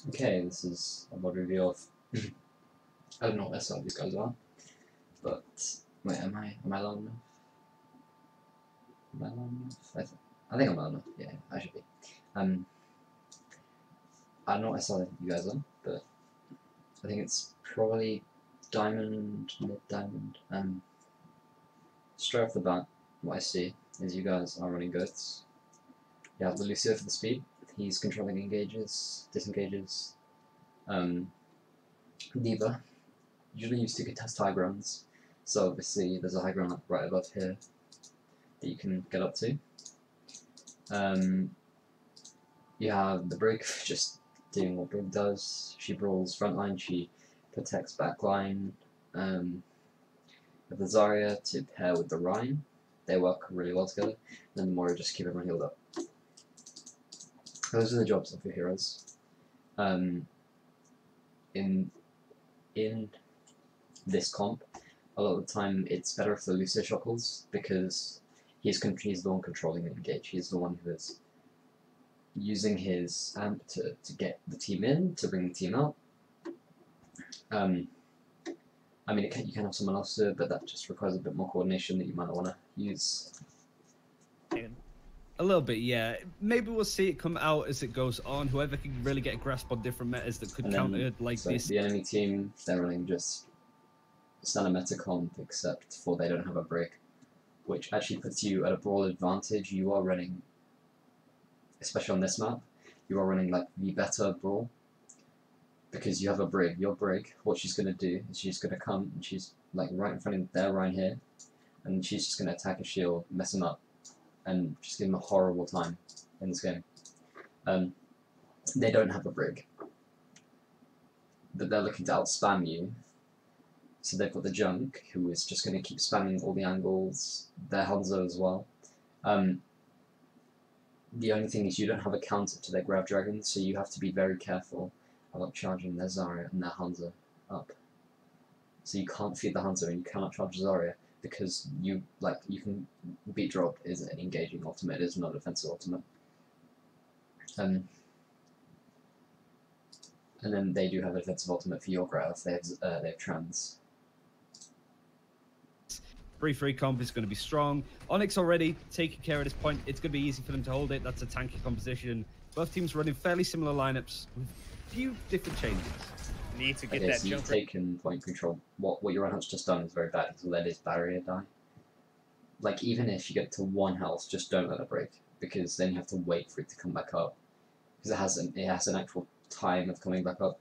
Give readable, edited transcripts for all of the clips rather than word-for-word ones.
Okay, this is a VoD review of I don't know what SL these guys are, but wait, am I loud enough? Am I loud enough? I think I'm loud enough. Yeah, I should be. I don't know what SL you guys are, but I think it's probably diamond, mid-diamond. Straight off the bat, what I see is you guys are running goats. You have the Lucio for the speed. He's controlling engages, disengages. Diva usually used to contest high grounds, so obviously there's a high ground right above here that you can get up to. You have the Brig just doing what Brig does. She brawls frontline, she protects backline. With the Zarya to pair with the Rhine, they work really well together. And the Moira just keep everyone healed up. Those are the jobs of your heroes. In this comp, a lot of the time it's better if the Lucio shuckles because he's the one controlling the engage. He's the one who is using his amp to get the team in, to bring the team out. I mean, you can have someone else do it, but that just requires a bit more coordination that you might not want to use. A little bit, yeah. Maybe we'll see it come out as it goes on. Whoever can really get a grasp on different metas that could counter like so this. The enemy team, they're running just standard meta comp, except for they don't have a break, which actually puts you at a broad advantage. You are running, especially on this map, you are running like the better brawl. Because you have a Brig. Your Brig, what she's going to do is she's going to come and she's like right in front of their Rhine here, and she's just going to attack a shield, mess him up, and just give him a horrible time in this game. They don't have a Brig, but they're looking to outspam you. So they've got the Junk, who is just going to keep spamming all the angles, their Hanzo as well. The only thing is you don't have a counter to their Grav Dragon, so you have to be very careful about charging their Zarya and their Hanzo up. So you can't feed the Hanzo and you cannot charge Zarya because you can beat drop is an engaging ultimate, it is not a defensive ultimate. And then they do have a defensive ultimate for your Grav, they have trans. 3-3 comp is going to be strong. Onyx already taking care of this point. It's going to be easy for them to hold it. That's a tanky composition. Both teams running fairly similar lineups with few different changes. Need to get okay, that so jump. You've taken point control. What your Reinhardt's just done is very bad. He's let his barrier die. Like, even if you get to 1 health, just don't let it break, because then you have to wait for it to come back up. Because it has an actual time of coming back up.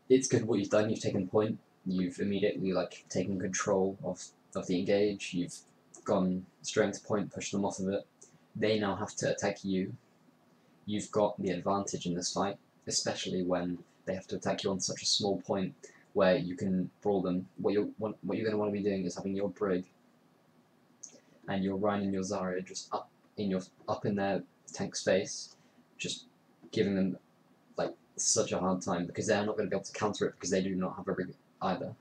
It's good what you've done. You've taken point. You've immediately taken control of the engage. You've gone straight into point, pushed them off of it. They now have to attack you. You've got the advantage in this fight, especially when they have to attack you on such a small point where you can brawl them. What you're going to want to be doing is having your Brig and your Rhine and your Zarya just up in their tank's face, just giving them such a hard time because they're not going to be able to counter it because they do not have a Brig either.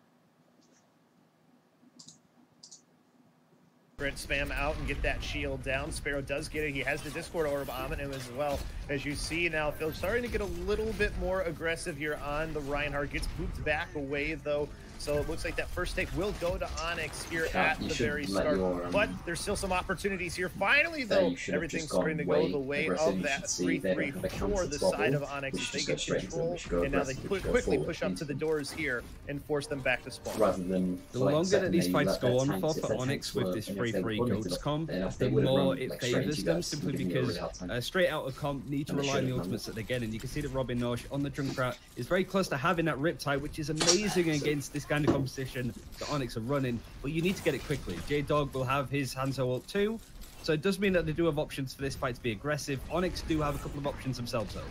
Spam out and get that shield down. Sparrow does get it. He has the Discord Orb on him as well. As you see now, Phil starting to get a little bit more aggressive here on the Reinhardt. Gets pooped back away though. So it looks like that first take will go to Onyx here at the very start. But there's still some opportunities here. Finally though, everything's starting to go the way of that 3-3 for the side of Onyx as they get control. And now they quickly push up to the doors here and force them back to spawn. Rather than the longer that these fights go on for Onyx with this 3-3 goats comp, the more it favors them, simply because straight out of comp need to rely on the ultimates that they get. And you can see that Robin Nosh on the Junkrat is very close to having that Riptide, which is amazing against this kind of composition that Onyx are running, but you need to get it quickly. J-Dog will have his Hanzo ult too, so it does mean that they do have options for this fight to be aggressive. Onyx do have a couple of options themselves though.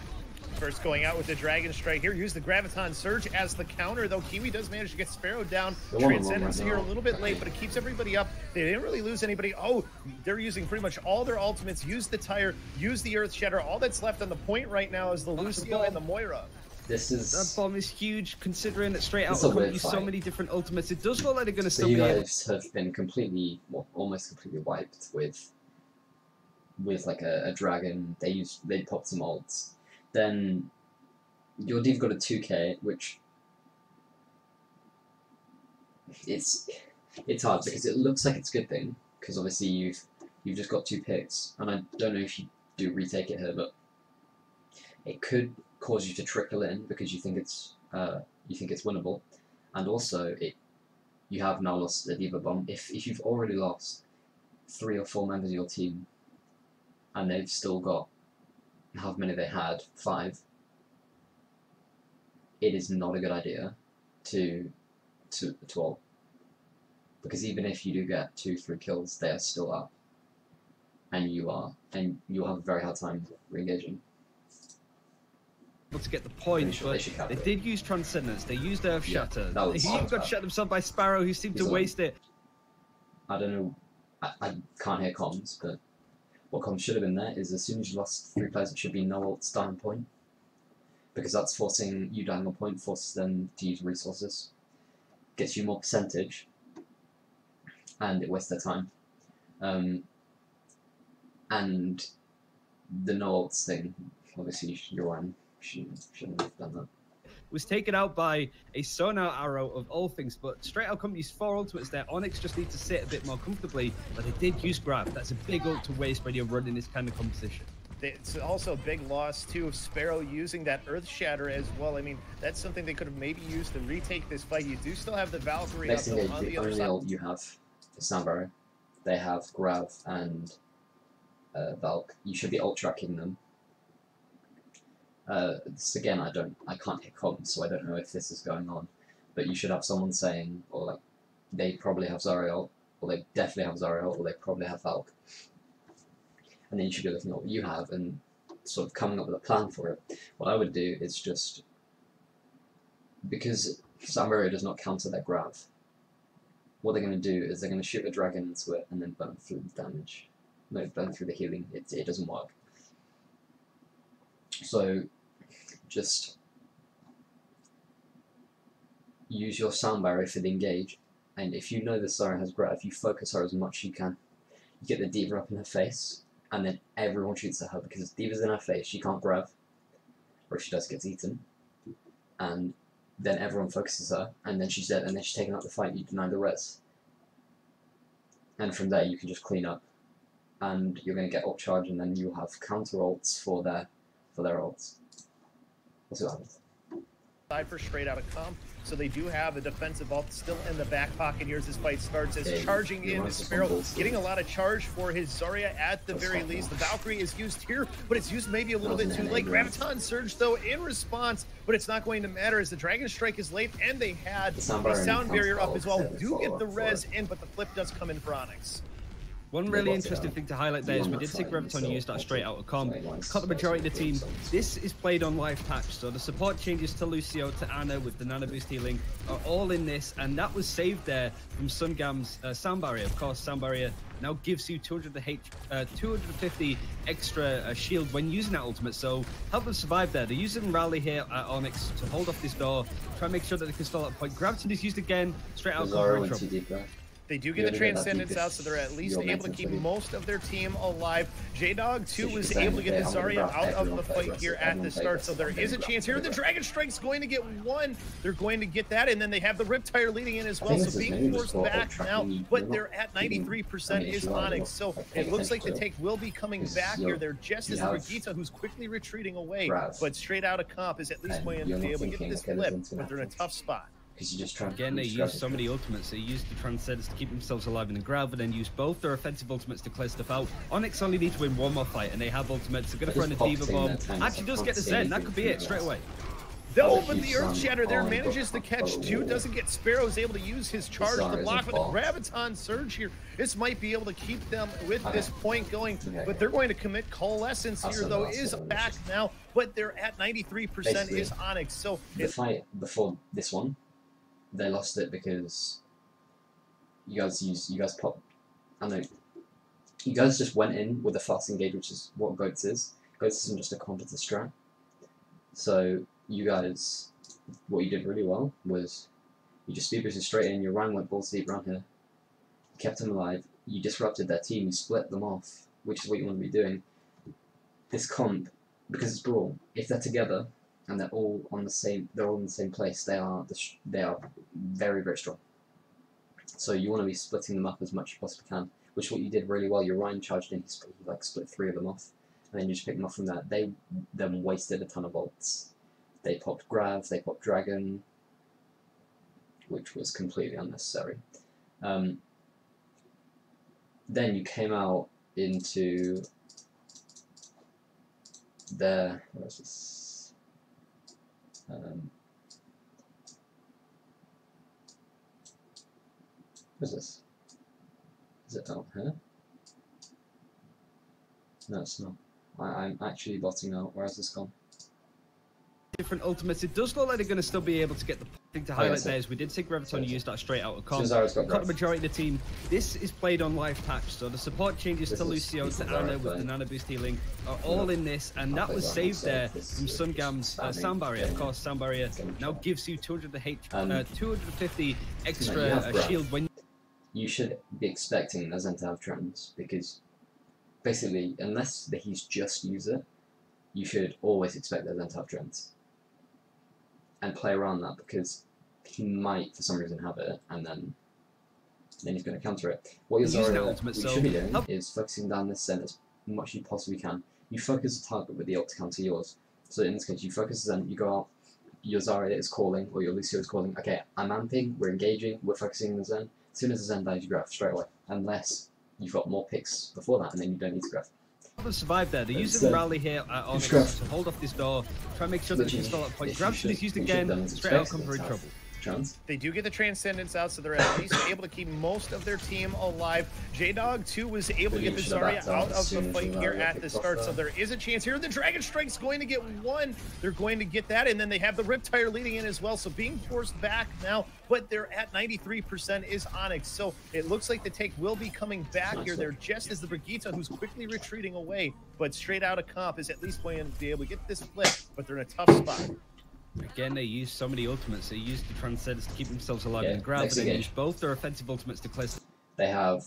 First going out with the Dragon Strike here, use the Graviton Surge as the counter, though Kiwi does manage to get Sparrow down. Transcendence here a little bit late, but it keeps everybody up. They didn't really lose anybody. Oh, they're using pretty much all their ultimates. Use the Tire, use the Earth Shatter. All that's left on the point right now is the Lucio and the Moira. That bomb is huge, considering that straight out of use so many different ultimates. It does look like they're going to still be able. You guys have been completely, almost completely wiped with with like a dragon. They popped some ults. Then your div got a 2k, which it's hard because it looks like it's a good thing because obviously you've just got 2 picks, and I don't know if you do retake it here, but it could cause you to trickle in because you think it's winnable, and also you have now lost the diva bomb. If you've already lost 3 or 4 members of your team, and they've still got how many they had, 5, it is not a good idea to ult, because even if you do get 2-3 kills, they are still up, and you'll have a very hard time re-engaging. To get the point, but they did use Transcendence, they used Earth Shatter. He even got shut himself by Sparrow, who seemed to waste it. I don't know, I can't hear comms, but what comms should have been there is as soon as you lost 3 players, it should be no ult dying point, because that's forcing you dying on point, forces them to use resources, gets you more percentage, and it wastes their time. And the no ults thing, obviously you're one. Shouldn't have done that. Was taken out by a Sonar Arrow of all things, but Straight Out Comp used 4 ultimates there. Onyx just need to sit a bit more comfortably, but they did use Grab. That's a big ult to waste when you're running this kind of composition. It's also a big loss too of Sparrow using that Earth Shatter as well. I mean, that's something they could have maybe used to retake this fight. You do still have the Valkyrie next up engage, on the the other only side. ult you have is Soundbarrow. They have Grab and Valk. You should be ult tracking them. This, again, I can't hit comms, so I don't know if this is going on, but you should have someone saying, or like, they probably have Zariel, or they definitely have Zariel, or they probably have Valk. And then you should be looking at what you have and sort of coming up with a plan for it. What I would do is just, because Samurai does not counter their grab, what they're going to do is they're going to shoot a dragon into it and then burn through the damage. No, burn through the healing. It doesn't work. So just use your sound barrier for the engage, and if you know the Zara has grab, you focus her as much as you can. You get the diva up in her face, and then everyone shoots at her, because if diva's in her face, she can't grab, or if she does, gets eaten, and then everyone focuses her, and then she's dead, and then she's taking out the fight, you deny the res. And from there you can just clean up, and you're going to get ult charge, and then you'll have counter ults for their ults. We'll see what happens. Side for Straight Out of Comp, so they do have a defensive ult still in the back pocket here as this fight starts. As charging in is Sparrow, getting a lot of charge for his Zarya at the very least. The Valkyrie is used here, but it's used maybe a little bit too late. Graviton Surge, though, in response, but it's not going to matter as the Dragon Strike is late, and they had the sound barrier up as well. Do get the res in, but the flip does come in for Onyx. One really interesting thing to highlight there is we did see Graviton use that Straight Out of Comp. Cut the majority of the team. This is played on live patch, so the support changes to Lucio, to Anna with the Nano Boost healing are all in this, and that was saved there from Sungam's Sound Barrier. Of course, Sound Barrier now gives you 250 extra shield when using that ultimate, so help them survive there. They're using Rally here at Onyx to hold off this door, try and make sure that they can stall that point. Graviton is used again, Straight Out of Comp. They do get the Transcendence out, so they're at least able to keep most of their team alive. J-Dog, too, was able to get the Zarya out of the fight here at the start, so there is a chance here. The Dragon Strike's going to get one. They're going to get that, and then they have the Riptire leading in as well, so being forced back now, but they're at 93% is Onyx, so it looks like the take will be coming back here. They're just as Brigitte, who's quickly retreating away, but Straight Out of Comp is at least going to be able to get this flip, but they're in a tough spot. Again, they use so many ultimates. They use the Transcendence to keep themselves alive in the grab, and then use both their offensive ultimates to clear stuff out. Onyx only need to win one more fight, and they have ultimates. They're going to throw in a Diva Bomb. Actually does get the Zen. That could be it straight away. Though, but the Earth Shatter there manages to catch 2, doesn't get Sparrow, is able to use his charge to block with the Graviton Surge here. This might be able to keep them with this point going, but they're going to commit Coalescence here, though, is back now, but they're at 93% is Onyx. So the fight before this one, they lost it because you guys popped. I know you guys just went in with a fast engage, which is what Goats is. Goats isn't just a competitive strat. So you guys, what you did really well was you just speed boosted straight in. Your Ryan went balls deep around here. You kept them alive. You disrupted their team. You split them off which is what you want to be doing. This comp, because it's Brawl, if they're together and they're all on the same, place, they are very, very strong. So you want to be splitting them up as much as you possibly can, which is what you did really well. Your Ryan charged in, he like split 3 of them off, and then you just pick them off from that. They then wasted a ton of ults. They popped Grav, they popped Dragon, which was completely unnecessary. Then you came out into their, where is this? What is this? Is it out here? No, it's not. I'm actually botting out. Where has this gone? Different ultimates. It does look like they're going to still be able to get the thing to highlight there. Is we did see Graviton use that straight out of comp. Got the majority of the team. This is played on live patch, so the support changes to Lucio, to Anna with the nano boost healing are all in this, and that was saved there from Sungam's sound barrier. Of course, sound barrier now gives you 250 extra shield when you should be expecting Zen to have trends, because basically, unless he's just used it, you should always expect Zen to have trends. And play around that, because he might, for some reason, have it, and then he's going to counter it. What you should be doing is focusing down this Zen as much as you possibly can. You focus the target with the ult to counter yours. So in this case, you focus the Zen, you go out, your Zarya is calling, or your Lucio is calling, okay, I'm amping, we're engaging, we're focusing on the Zen. As soon as the Zen dies, you grab straight away, unless you've got more picks before that, and then you don't need to grab. Survive there. They're using the rally here at Onyx to hold off this door, try and make sure that they can stall that point. Gravity is used again, straight out come in trouble. They do get the Transcendence out, so they're at least able to keep most of their team alive. J-Dog, too, was able to get the Zarya out of the fight here at the start, so there is a chance here. The Dragon Strike's going to get one. They're going to get that, and then they have the Riptire leading in as well, so being forced back now, but they're at 93% is Onyx, so it looks like the take will be coming back here. They're just as the Brigitte, who's quickly retreating away, but straight out of comp is at least going to be able to get this flip, but they're in a tough spot. Again, they use so many ultimates. They use the Transcendence to keep themselves alive in the ground, but they use both their offensive ultimates to clear. They have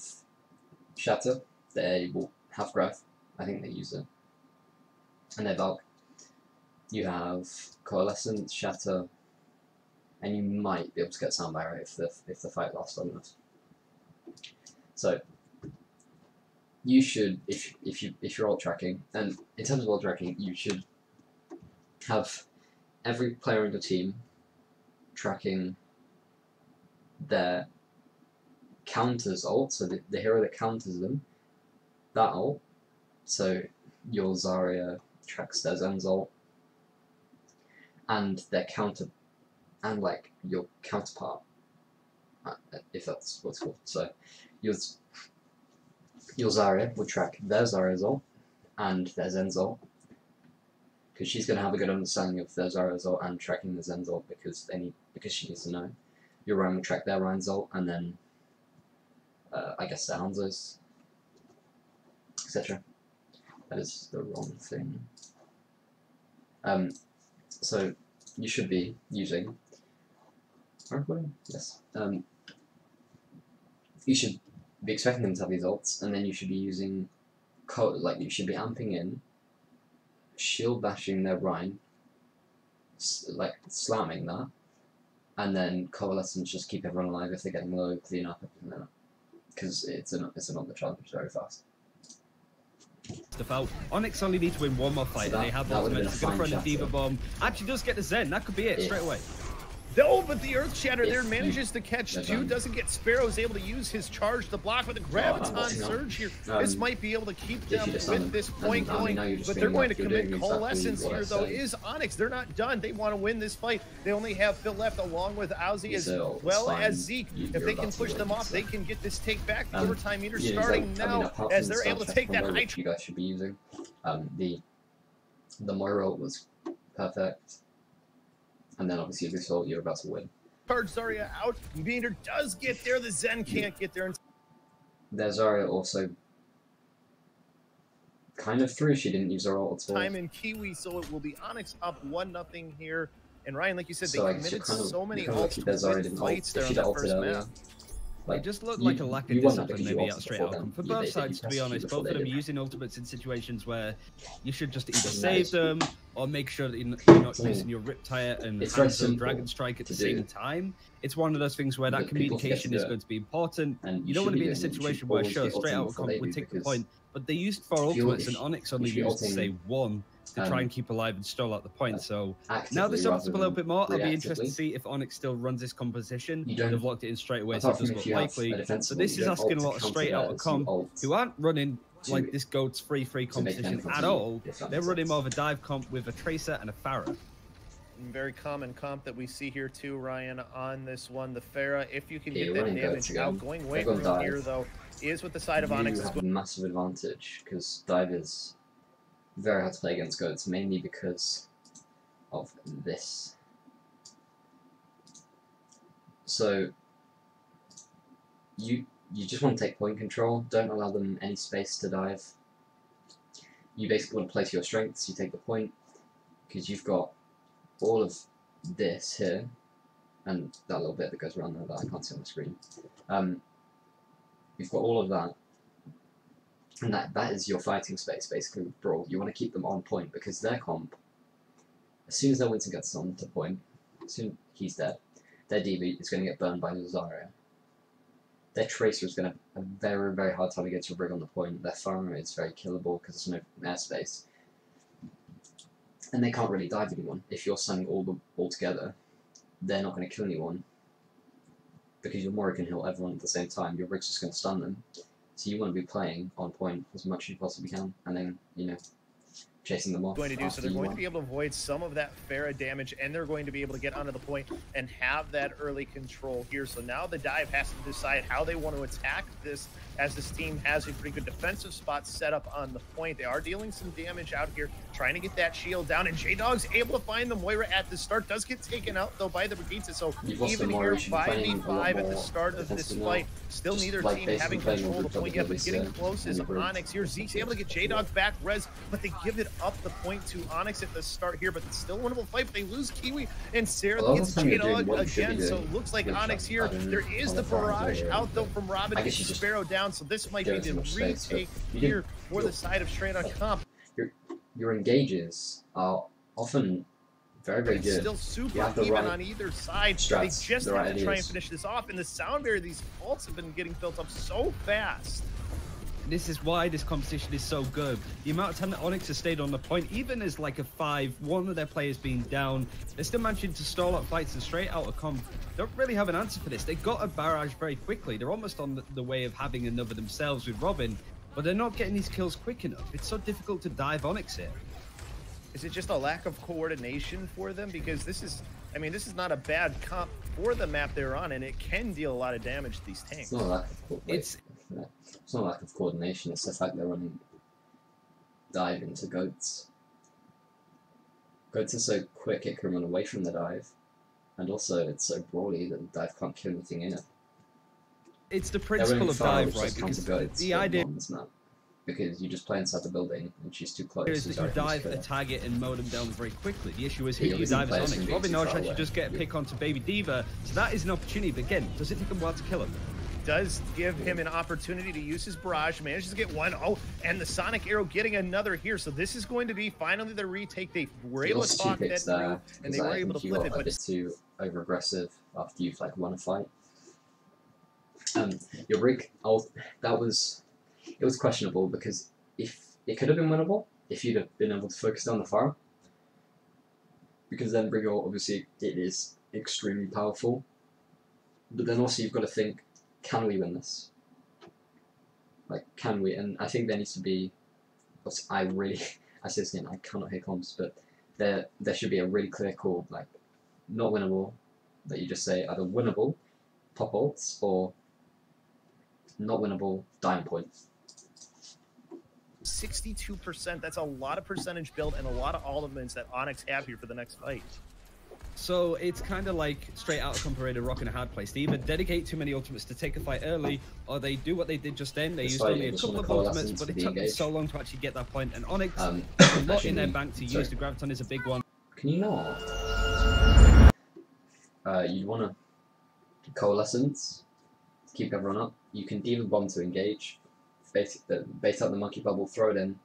Shatter, they will have Grav, I think they use it, and their Valk. You have Coalescent, Shatter, and you might be able to get Sound Barrier if the fight lasts long enough. So you should, if you're ult tracking, and in terms of ult tracking, you should have every player in your team tracking their counters ult, so the hero that counters them, that ult. So your Zarya tracks their Zen's ult, and their counter, and like your counterpart, if that's what's called. So your Zarya would track their Zarya's ult and their Zen's ult, because she's going to have a good understanding of their Zarya's ult and tracking the Zen's ult, because she needs to know. Your Ryan will track their Ryan's ult, and then I guess their Hanzo's, etc. That is the wrong thing. So you should be using. Recording? Yes. You should be expecting them to have these ults, and then you should be using you should be amping in, shield bashing their Rhine, like slamming that, and then Coalescence just keep everyone alive if they're getting low, clean up, because it's an ultra challenge very fast. Stuff out. Onyx only need to win one more fight, so and they have the ultimate. He's going to throw the Diva Bomb. Actually does get the Zen. That could be it straight away. No, but the Earth Shatter there manages to catch two, doesn't get Sparrow, is able to use his charge to block with a Graviton Surge here. This might be able to keep them with this point going, but they're going to commit Coalescence here, though, is Onyx. They're not done. They want to win this fight. They only have Phil left along with Ozzy as well as Zeke. If they can push them off, they can get this take back. The overtime meter starting now as they're able to take that high. You guys should be using. The Moira was perfect. And then obviously this ult, you're about to win. Charge Zarya out. Meter does get there. The Zen can't get there. Their Zarya also kind of threw. She didn't use her ult at all. Time in Kiwi, so it will be Onyx up 1-0 here. And Ryan, like you said, they committed so many ults to win fights there on that first map. Like, it just looked like a lack of discipline maybe out straight outcome. For both sides, to be honest, both of them using ultimates in situations where you should just either save them or make sure that you're not using your Riptire and Hanzo Dragon Strike at the same time. It's one of those things where that communication is going to be important. And you don't want to be in a situation where, sure, straight outcome would take the point, but they used 4 ultimates and Onyx only used, say, 1 to try and keep alive and stall out the point. So now this opens up a little bit more. I'll be interested to see if Onyx still runs this composition. They've locked it in straight away, so it does look likely. So this is asking a lot of straight out of comp who aren't running like this GOAT's free competition at all. They're running more of a dive comp with a Tracer and a Pharah. Very common comp that we see here too, Ryan, on this one. The Pharah, if you can get that damage out, going away from here though, is with the side of Onyx. You have a massive advantage because dive is very hard to play against GOATs, mainly because of this. So you just want to take point control, don't allow them any space to dive. You basically want to play to your strengths, you take the point, because you've got all of this here, and that little bit that goes around there that I can't see on the screen. You've got all of that, and that is your fighting space, basically, with Brawl. You want to keep them on point, because their comp, as soon as their Winston gets on to point, soon he's dead, their DB is going to get burned by Zarya. Their Tracer is going to have a very, very hard time against your Brig on the point. Their Pharah is very killable because there's no airspace. And they can't really dive anyone. If you're stunning all together, they're not going to kill anyone. Because your Mori can heal everyone at the same time. Your Brig's just going to stun them. So you want to be playing on point as much as you possibly can. And then, you know, chasing them off. Going to do so. They're going to be able to avoid some of that Pharah damage, and they're going to be able to get onto the point and have that early control here. So now the dive has to decide how they want to attack this, as this team has a pretty good defensive spot set up on the point. They are dealing some damage out here, trying to get that shield down, and J-Dog's able to find the Moira at the start. Does get taken out, though, by the Brigitte. So even here, 5v5 at the start of this fight, still neither team having control of the point yet, but getting close is Onyx here. Zeke's able to get J-Dog back res, but they give it up the point to Onyx at the start here, but it's still a winnable fight, but they lose Kiwi, and Sarah gets J-Dog again, so it looks like Onyx here. There is the barrage out, though, from Robin to get Sparrow down, so this might be the retake here for the side of straight on comp. Your engages are often very, very good. Still super even on either side. They just have to try and finish this off, and the sound barrier, these ults have been getting built up so fast. This is why this competition is so good. The amount of time that Onyx has stayed on the point, even as like a 5, one of their players being down, they're still managing to stall out fights, and straight out of comp don't really have an answer for this. They got a barrage very quickly. They're almost on the way of having another themselves with Robin, but they're not getting these kills quick enough. It's so difficult to dive Onyx here. Is it just a lack of coordination for them? Because this is, I mean, this is not a bad comp for the map they're on, and it can deal a lot of damage to these tanks. It's not a lack of it's not a lack of coordination, it's the fact they're running dive into GOATs. GOATs are so quick it can run away from the dive, and also it's so brawly that the dive can't kill anything in it. It's the principle of dive, right? Because the idea because you just play inside the building and she's too close. Is that you dive a target and mow them down very quickly. The issue is who you dive as Onyx. Robin Nosh actually just get a pick onto Baby Diva, so that is an opportunity, but again, does it take him a while to kill him? Does give him an opportunity to use his barrage, manages to get one. Oh, and the Sonic Arrow getting another here. So this is going to be finally the retake. They were able to talk that through, and they were able to flip it. But it's too over-aggressive after you've like won a fight. Your rig, it was questionable because if it could have been winnable if you'd have been able to focus on the Pharah, because then Brig ult, obviously it is extremely powerful. But then also you've got to think, can we win this? Like, can we? And I think there needs to be, I say this again, I cannot hear comms, but there should be a really clear call, like, not winnable, that you just say either winnable, pop ults, or not winnable, dying points. 62%, that's a lot of percentage build and a lot of elements that Onyx have here for the next fight. So it's kind of like straight out of comparative rock in a hard place. They either dedicate too many ultimates to take a fight early, or they do what they did just then. They used only a couple of ultimates, but it took them so long to actually get that point. And Onyx, a lot in their bank to use. The Graviton is a big one. Can you not? You'd want to coalescence keep everyone up. You can Diva Bomb to engage, bait out the Monkey Bubble, throw it in.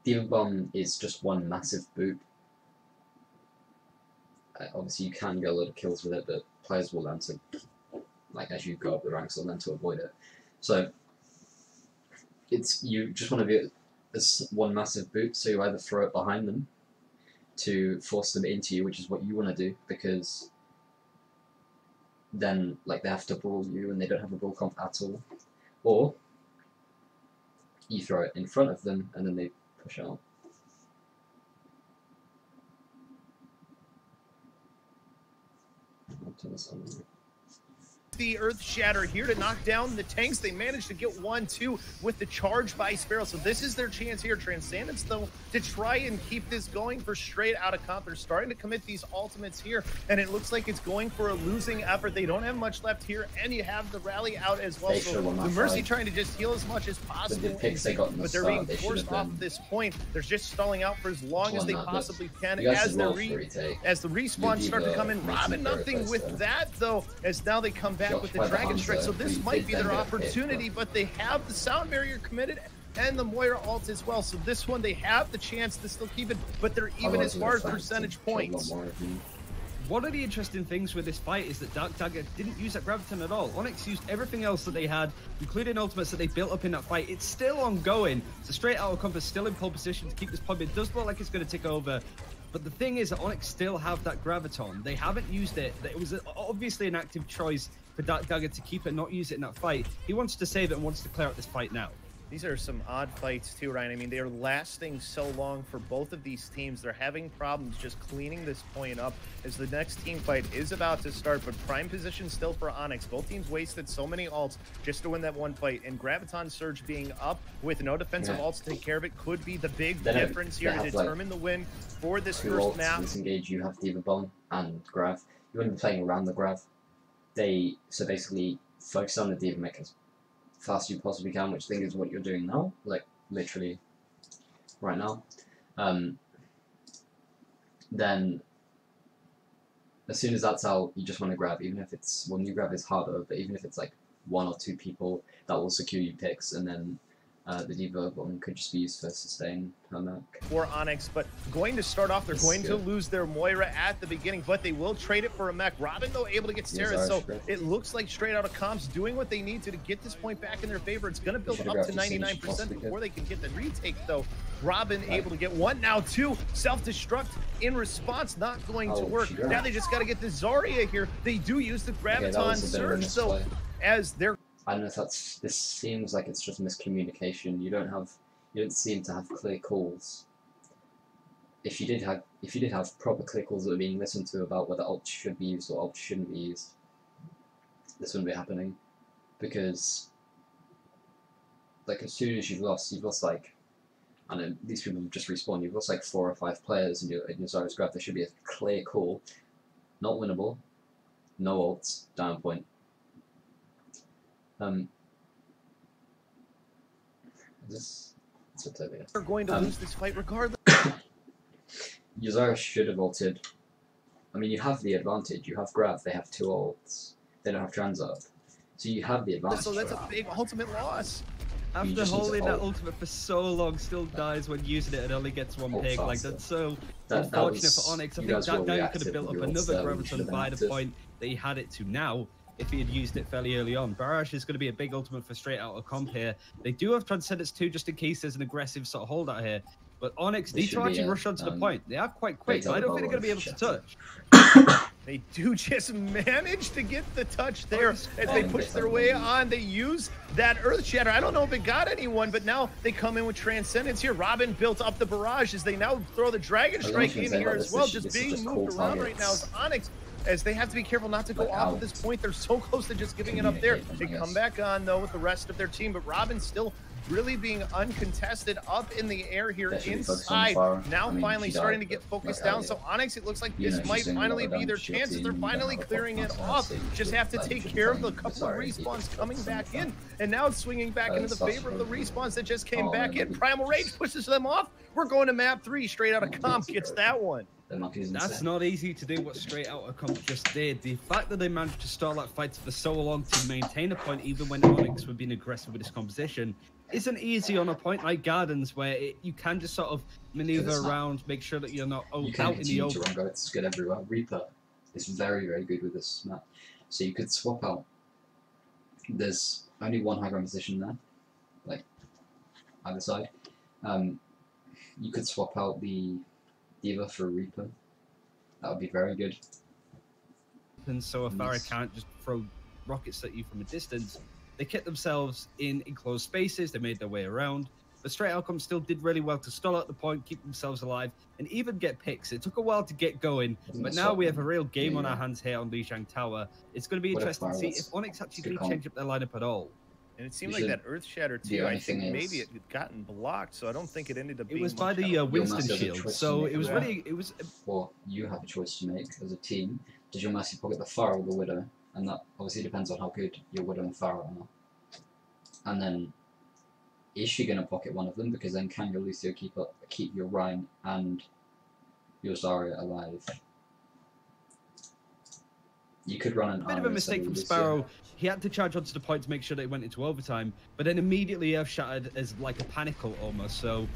Diva Bomb is just one massive boot. Obviously you can get a lot of kills with it, but players will learn to, like as you go up the ranks, will learn to avoid it. So you just want to be as one massive boot, so you either throw it behind them to force them into you, which is what you want to do, because then like they have to brawl you and they don't have a brawl comp at all. Or you throw it in front of them and then they push out. I'll turn this on. The Earth Shatter here to knock down the tanks. They managed to get 1-2 with the charge by Sparrow. So this is their chance here. Transcendence, though, to try and keep this going for straight out of comp. They're starting to commit these ultimates here, and it looks like it's going for a losing effort. They don't have much left here, and you have the rally out as well. So the Mercy trying to just heal as much as possible, but they're being forced off at this point. They're just stalling out for as long as they possibly can as the respawns start to come in. Robin, nothing with that, though, as now they come back with the Dragon Strike, so this might be their opportunity, but they have the Sound Barrier committed and the Moira ult as well, so this one they have the chance to still keep it, but they're even as far as percentage points. One of the interesting things with this fight is that Dark Dagger didn't use that Graviton at all. Onyx used everything else that they had, including ultimates that they built up in that fight. It's still ongoing, so straight out of compass, still in pole position to keep this pub. It does look like it's going to tick over. But the thing is that Onyx still have that Graviton. They haven't used it. It was obviously an active choice for Dark Dagger to keep it, not use it in that fight. He wants to save it and wants to clear out this fight now. These are some odd fights too, Ryan. I mean, they are lasting so long for both of these teams. They're having problems just cleaning this point up as the next team fight is about to start, but prime position still for Onyx. Both teams wasted so many ults just to win that one fight, and Graviton Surge being up with no defensive ults to take care of it could be the big difference here to determine the win for this first map. Disengage, you have Diva Bomb and Grav. You want to be playing around the Grav. So basically focus on the Diva mech as fast as you possibly can, which I think is what you're doing now, like literally right now. Then as soon as that's out, you just want to grab, even if it's, well, new grab is harder, but even if it's like 1 or 2 people, that will secure you picks, and then the Diva one could just be used for sustain her mech. For Onyx, but going to start off, they're going to lose their Moira at the beginning, but they will trade it for a mech. Robin, though, able to get Sarah, so it looks like straight out of comps doing what they need to get this point back in their favor. It's going to build up to 99% before they can get the retake, though. Robin able to get 1, now 2, self-destruct in response, not going to work. Now they just got to get the Zarya here. They do use the Graviton Surge, so as they're... I don't know if this seems like it's just miscommunication. You don't seem to have clear calls. If you did have proper clear calls that were being listened to about whether ult should be used or ult shouldn't be used, this wouldn't be happening. Because like as soon as you've lost like, I know these people just respawn, you've lost like 4 or 5 players in your Zarya's grab, there should be a clear call. Not winnable, no ults, down point. They're going to lose this fight regardless. Zarya should have ulted. I mean, you have the advantage. You have Grav, they have 2 ults. They don't have trans up. So you have the advantage. So that's a big ultimate loss. After holding that ultimate for so long, still dies when using it and only gets 1 pick. Like, that's so unfortunate for Onyx. I think Dark Dagger could have built up another Graviton by the point that he had it to now, if he had used it fairly early on. Barrage is going to be a big ultimate for straight out of comp here. They do have Transcendence too, just in case there's an aggressive sort of hold out here. But Onyx need to actually rush onto the point. They are quite quick, but I don't think they're going to be able to touch. They do just manage to get the touch there as they push their way on. They use that Earth Shatter. I don't know if it got anyone, but now they come in with Transcendence here. Robin built up the barrage as they now throw the Dragon Strike in here as well. Just being moved around right now is Onyx, as they have to be careful not to go off at this point. They're so close to just giving it up there. They come back on, though, with the rest of their team, but Robin still really being uncontested up in the air here inside. Now finally starting to get focused down. So Onyx, it looks like this might finally be their chances. They're finally clearing it off. Just have to take care of the couple of respawns coming back in. And now it's swinging back into the favor of the respawns that just came back in. Primal Rage pushes them off. We're going to map 3. Straight out of comp gets that one. That's not easy to do what Straight Outta Comp just did. The fact that they managed to stall that fight for so long to maintain a point even when Onyx were being aggressive with this composition isn't easy on a point like Gardens, where you can just sort of maneuver around, make sure that you're not out in the open. It's good everywhere. Reaper is very, very good with this map. So you could swap out. There's only one high ground position there, like either side. You could swap out the Diva for a Reaper. That would be very good. And so if Farah can't just throw rockets at you from a distance, they kept themselves in enclosed spaces, they made their way around. But Straight Outta Comp still did really well to stall at the point, keep themselves alive, and even get picks. It took a while to get going, but now we have a real game on our hands here on Lijiang Tower. It's going to be interesting to see if Onyx actually do change up their lineup at all. And it seemed like that Earth Shatter too, I think maybe it had gotten blocked, so I don't think it ended up being... It was by the Winston shield, so it was really... Well, you have a choice to make as a team. Does your Mercy pocket the Pharah or the Widow? And that obviously depends on how good your Widow and Pharah are. And then, is she going to pocket one of them? Because then can your Lucio keep your Rhine and your Zarya alive? You could run an bit of a mistake from Sparrow. He had to charge onto the point to make sure that it went into overtime, but then immediately Earth Shattered as like a panicle almost. So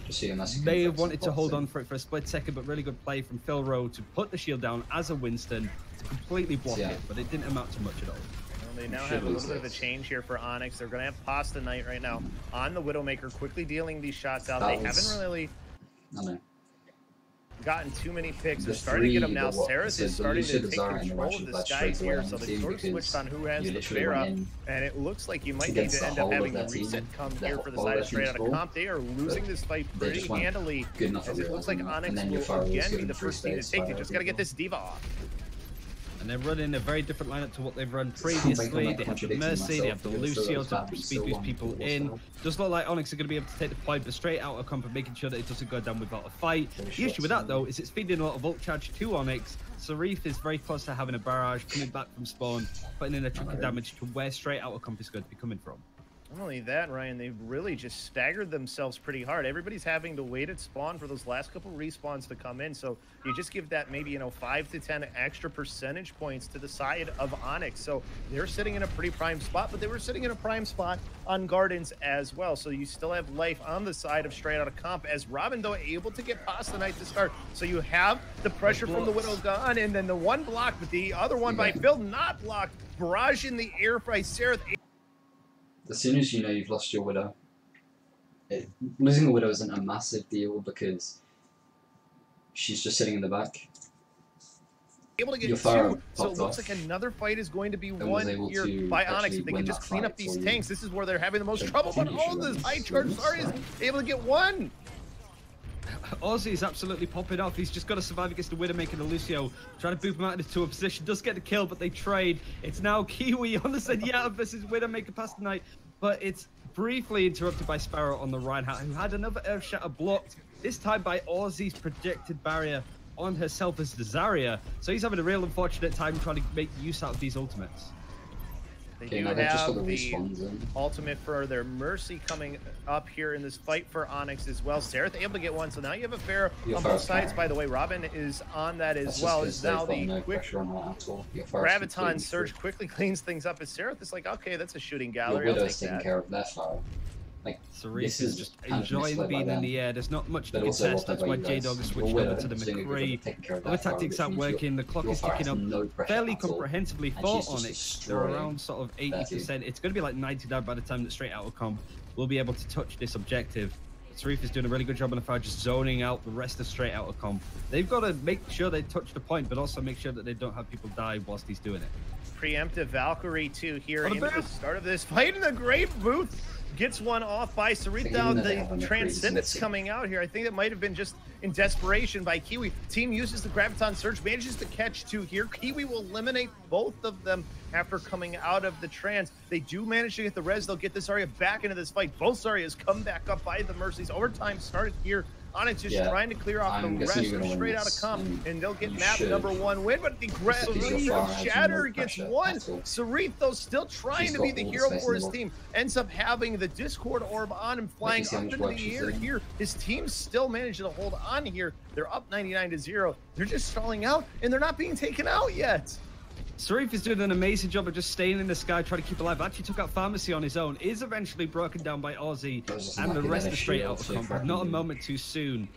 they wanted to hold on for it for a split second, but really good play from Phil Rowe to put the shield down as a Winston to completely block it, but it didn't amount to much at all. Well, they now have a little bit of a change here for Onyx. They're going to have Pasta Knight right now on the Widowmaker, quickly dealing these shots out. They haven't really gotten too many picks. They're starting to get them now. Seraph is starting to take control of the skies here, so they sort of switched on who has the Pharah, and it looks like you might need to end up having the reset come here for the side of Straight Outta Comp. They are losing this fight pretty handily, as it looks like Onyx will again be the first team to take. They just got to get this Diva off. And they're running a very different lineup to what they've run previously. They have the Mercy, they have the Lucio to speed these people in. Does look like Onyx are going to be able to take the point, but Straight Outta Comp and making sure that it doesn't go down without a fight. The issue with that, though, is it's feeding a lot of ult charge to Onyx. Sarif is very close to having a barrage coming back from spawn, putting in a chunk of damage to where Straight Outta Comp is going to be coming from. Not only that, Ryan, they've really just staggered themselves pretty hard. Everybody's having to wait at spawn for those last couple respawns to come in, so you just give that maybe, 5 to 10 extra percentage points to the side of Onyx. So they're sitting in a pretty prime spot, but they were sitting in a prime spot on Gardens as well. So you still have life on the side of Straight Outta Comp, as Robin, though, able to get Pasta Knight to start. So you have the pressure from the Widow gone, and then the one block, but the other one by Phil not blocked. Barrage in the air by Seraph. As soon as you know you've lost your Widow, losing a Widow isn't a massive deal because she's just sitting in the back. Able to get two, so it looks like another fight is going to be won here by Onyx. If they can just clean up these tanks, this is where they're having the most trouble. But all this high charge Zarya is able to get one. Ozzy is absolutely popping off. He's just got to survive against the Widowmaker and the Lucio. Trying to boop him out into a position. Does get the kill, but they trade. It's now Kiwi on the Zenyatta versus Widowmaker Pasta Knight. But it's briefly interrupted by Sparrow on the Reinhardt, who had another Earth Shatter blocked, this time by Ozzy's projected barrier on herself as the Zarya. So he's having a real unfortunate time trying to make use out of these ultimates. They do have the ultimate for their Mercy coming up here in this fight for Onyx as well. Seraph able to get one, so now you have a Pharah on both sides. By the way, Robin is on that as well. Is now the quick Graviton Surge quickly cleans things up as Seraph is like, okay, that's a shooting gallery. I'll take that. Care of their Pharah. Like, Cerise is just enjoying being in the air. There's not much to contest. That's why J-Dog has switched over to the McCree. Other tactics aren't working. The clock is ticking up fairly comprehensively for Onyx. They're around sort of 80%. It's going to be like 99 by the time that Straight Outta Comp will be able to touch this objective. Sarif is doing a really good job on the fire, just zoning out the rest of Straight Outta Comp. They've got to make sure they touch the point, but also make sure that they don't have people die whilst he's doing it. Preemptive Valkyrie too here in the start of this fight in the Great Booth. Gets one off by Sarita. The Transcendence coming out here. I think it might have been just in desperation by Kiwi. Team uses the Graviton Surge, manages to catch two here. Kiwi will eliminate both of them after coming out of the trans. They do manage to get the res. They'll get this Zarya back into this fight. Both Zaryas come back up by the Mercies. Overtime started here Onyx just trying to clear off the rest straight out of comp, and they'll get map #1 win. But the Shatter gets one. Sarith, though, still trying to be the hero for his team, ends up having the Discord orb on and flying up into the air here. His team still managed to hold on here. They're up 99-0. They're just stalling out, and they're not being taken out yet. Sarif is doing an amazing job of just staying in the sky, trying to keep alive. Actually took out Pharmacy on his own. Is eventually broken down by Aussie, and the rest are straight out of combat. Not a moment too soon.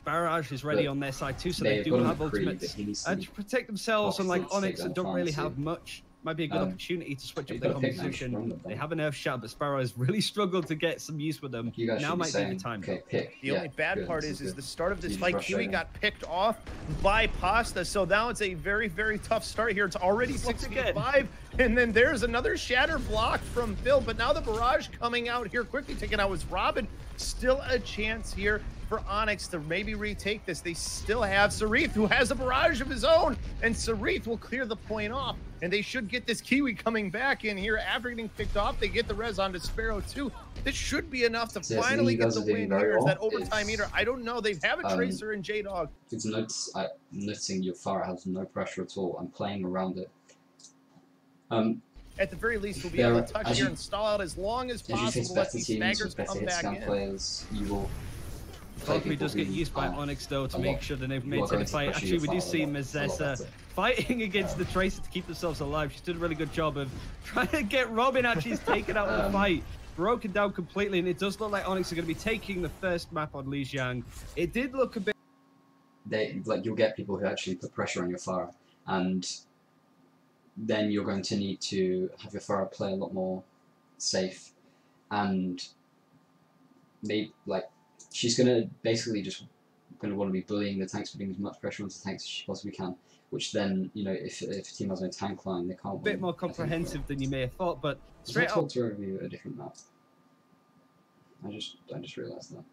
Barrage is ready on their side too, so they do have ultimates to protect themselves. Unlike Onyx, that don't really have much. Might be a good opportunity to switch up their composition. They have an Earth Shot, but Sparrow has really struggled to get some use with them. Now might be the time. The only bad part is the start of this fight. Kiwi got picked off by Pasta, so now it's a very, very tough start here. It's already 6v5, and then there's another Shatter block from Phil, but now the Barrage coming out here quickly, taken out with Robin. Still a chance here for Onyx to maybe retake this. They still have Sarith, who has a barrage of his own, and Sarith will clear the point off, and they should get this Kiwi coming back in here. After getting picked off, they get the res onto Sparrow too. This should be enough to finally get the win here. Is that overtime meter? I don't know. They have a Tracer and J-Dog. It's noticing your Pharah has no pressure at all. I'm playing around it. At the very least, we'll be able to touch here and stall out as long as possible. Let these staggers come back in. Players, you will Valkyrie does get used by Onyx though to make sure that they've maintained the fight. Actually, we do see Mazessa fighting against the Tracer to keep themselves alive. She's done a really good job of trying to get Robin actually taken out of the fight. Broken down completely, and it does look like Onyx are going to be taking the first map on Lijiang. It did look a bit... You'll get people who actually put pressure on your Pharah, and then you're going to need to have your Pharah play a lot more safe, and she's gonna basically just want to be bullying the tanks, putting as much pressure onto the tanks as she possibly can. Which then, you know, if a team has no tank line, they can't. A bit more comprehensive than you may have thought, but straight up. Talk to review a different map. I just realised that.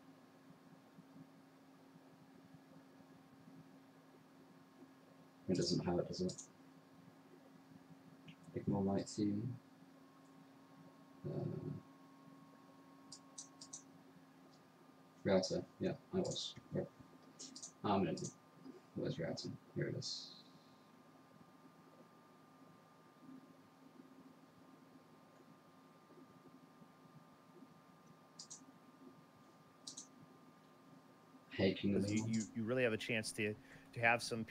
It doesn't have it, does it? Ignore light team. Router, yeah, I was. Where's router? Here it is. You really have a chance to have some